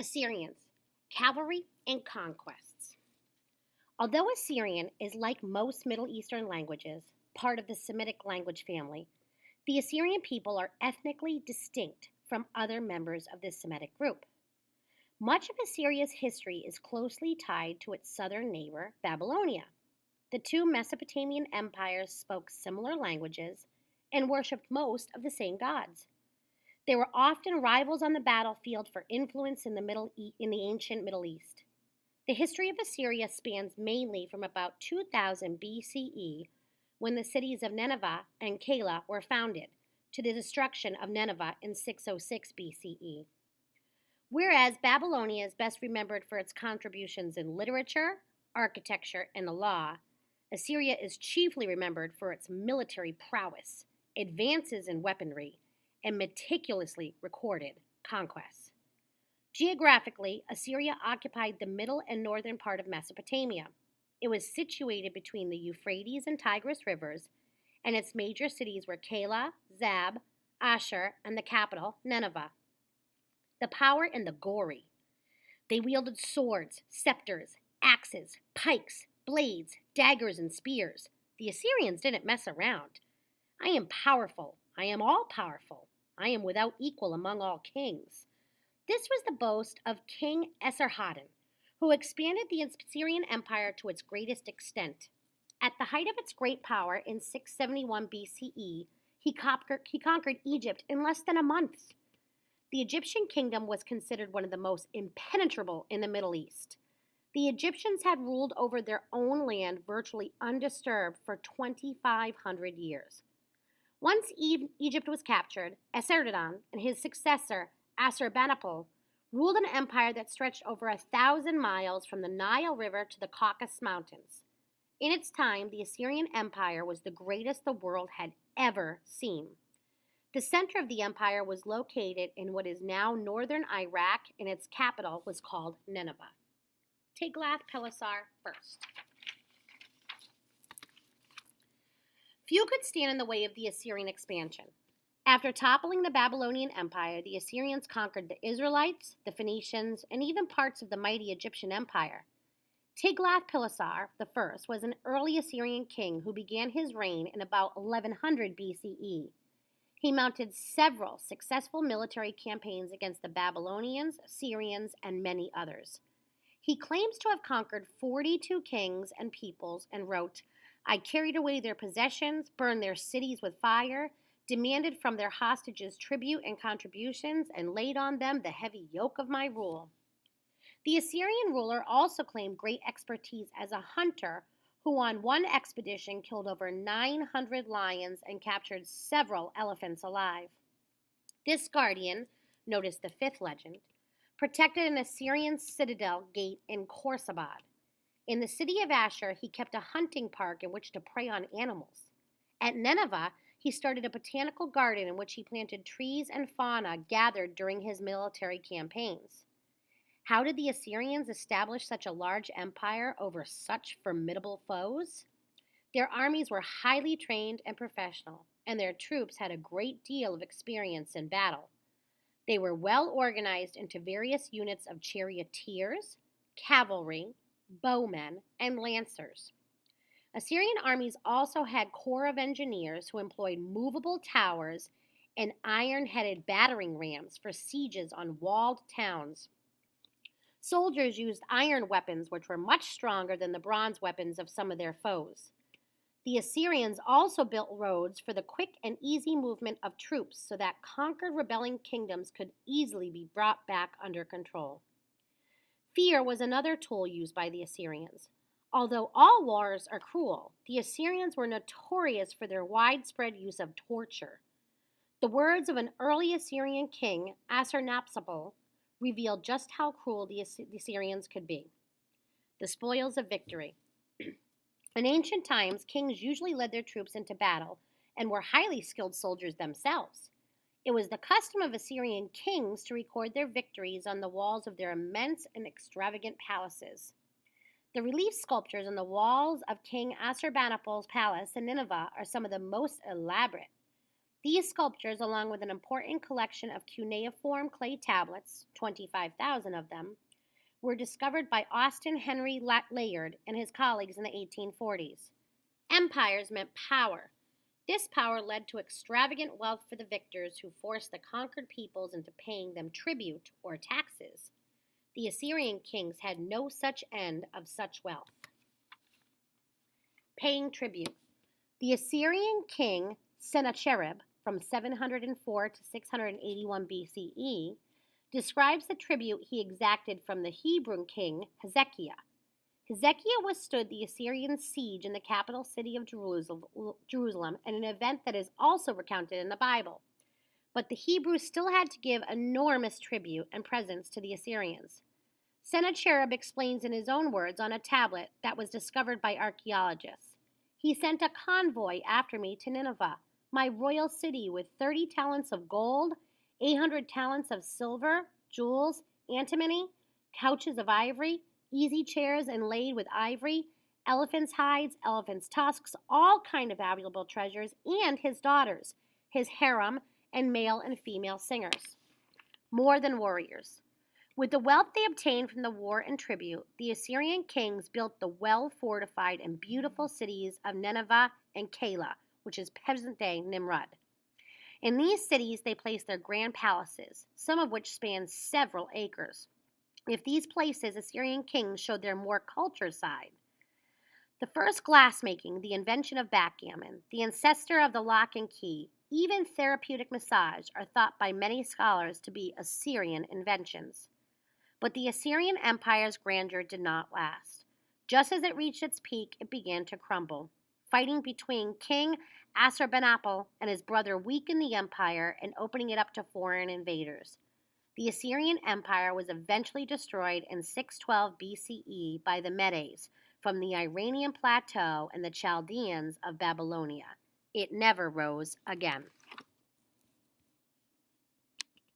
Assyrians, Cavalry, and Conquests. Although Assyrian is like most Middle Eastern languages, part of the Semitic language family, the Assyrian people are ethnically distinct from other members of this Semitic group. Much of Assyria's history is closely tied to its southern neighbor, Babylonia. The two Mesopotamian empires spoke similar languages and worshipped most of the same gods. They were often rivals on the battlefield for influence in the ancient Middle East. The history of Assyria spans mainly from about 2000 BCE, when the cities of Nineveh and Calah were founded, to the destruction of Nineveh in 606 BCE. Whereas Babylonia is best remembered for its contributions in literature, architecture, and the law, Assyria is chiefly remembered for its military prowess, advances in weaponry, and meticulously recorded conquests. Geographically, Assyria occupied the middle and northern part of Mesopotamia. It was situated between the Euphrates and Tigris rivers, and its major cities were Calah, Zab, Ashur, and the capital, Nineveh. The power and the gory. They wielded swords, scepters, axes, pikes, blades, daggers, and spears. The Assyrians didn't mess around. I am powerful. I am all powerful. I am without equal among all kings. This was the boast of King Esarhaddon, who expanded the Assyrian Empire to its greatest extent. At the height of its great power in 671 BCE, he conquered Egypt in less than a month. The Egyptian kingdom was considered one of the most impenetrable in the Middle East. The Egyptians had ruled over their own land virtually undisturbed for 2,500 years. Once Egypt was captured, Esarhaddon and his successor, Assurbanipal, ruled an empire that stretched over 1,000 miles from the Nile River to the Caucasus Mountains. In its time, the Assyrian Empire was the greatest the world had ever seen. The center of the empire was located in what is now northern Iraq, and its capital was called Nineveh. Tiglath-Pileser first. Few could stand in the way of the Assyrian expansion. After toppling the Babylonian Empire, the Assyrians conquered the Israelites, the Phoenicians, and even parts of the mighty Egyptian Empire. Tiglath-Pileser I was an early Assyrian king who began his reign in about 1100 BCE. He mounted several successful military campaigns against the Babylonians, Assyrians, and many others. He claims to have conquered 42 kings and peoples and wrote, "I carried away their possessions, burned their cities with fire, demanded from their hostages tribute and contributions, and laid on them the heavy yoke of my rule." The Assyrian ruler also claimed great expertise as a hunter, who on one expedition killed over 900 lions and captured several elephants alive. This guardian, notice the fifth legend, protected an Assyrian citadel gate in Khorsabad. In the city of Ashur, he kept a hunting park in which to prey on animals. At Nineveh, he started a botanical garden in which he planted trees and fauna gathered during his military campaigns. How did the Assyrians establish such a large empire over such formidable foes? Their armies were highly trained and professional, and their troops had a great deal of experience in battle. They were well organized into various units of charioteers, cavalry, bowmen, and lancers. Assyrian armies also had corps of engineers who employed movable towers and iron-headed battering rams for sieges on walled towns. Soldiers used iron weapons, which were much stronger than the bronze weapons of some of their foes. The Assyrians also built roads for the quick and easy movement of troops so that conquered rebelling kingdoms could easily be brought back under control. Fear was another tool used by the Assyrians. Although all wars are cruel, the Assyrians were notorious for their widespread use of torture. The words of an early Assyrian king, Assur-napsabal, reveal just how cruel the Assyrians could be. The spoils of victory. In ancient times, kings usually led their troops into battle and were highly skilled soldiers themselves. It was the custom of Assyrian kings to record their victories on the walls of their immense and extravagant palaces. The relief sculptures on the walls of King Assurbanipal's palace in Nineveh are some of the most elaborate. These sculptures, along with an important collection of cuneiform clay tablets, 25,000 of them, were discovered by Austin Henry Layard and his colleagues in the 1840s. Empires meant power. This power led to extravagant wealth for the victors who forced the conquered peoples into paying them tribute or taxes. The Assyrian kings had no such end of such wealth. Paying tribute. The Assyrian king Sennacherib, from 704 to 681 BCE, describes the tribute he exacted from the Hebrew king Hezekiah. Hezekiah withstood the Assyrian siege in the capital city of Jerusalem, an event that is also recounted in the Bible. But the Hebrews still had to give enormous tribute and presents to the Assyrians. Sennacherib explains in his own words on a tablet that was discovered by archaeologists. He sent a convoy after me to Nineveh, my royal city, with 30 talents of gold, 800 talents of silver, jewels, antimony, couches of ivory, easy chairs inlaid with ivory, elephants' hides, elephants' tusks, all kind of valuable treasures, and his daughters, his harem, and male and female singers. More than warriors. With the wealth they obtained from the war and tribute, the Assyrian kings built the well-fortified and beautiful cities of Nineveh and Calah, which is present-day Nimrud. In these cities, they placed their grand palaces, some of which spanned several acres. If these places, Assyrian kings showed their more cultured side. The first glassmaking, the invention of backgammon, the ancestor of the lock and key, even therapeutic massage are thought by many scholars to be Assyrian inventions. But the Assyrian Empire's grandeur did not last. Just as it reached its peak, it began to crumble. Fighting between King Assurbanipal and his brother weakened the empire and opening it up to foreign invaders. The Assyrian Empire was eventually destroyed in 612 BCE by the Medes from the Iranian plateau and the Chaldeans of Babylonia. It never rose again.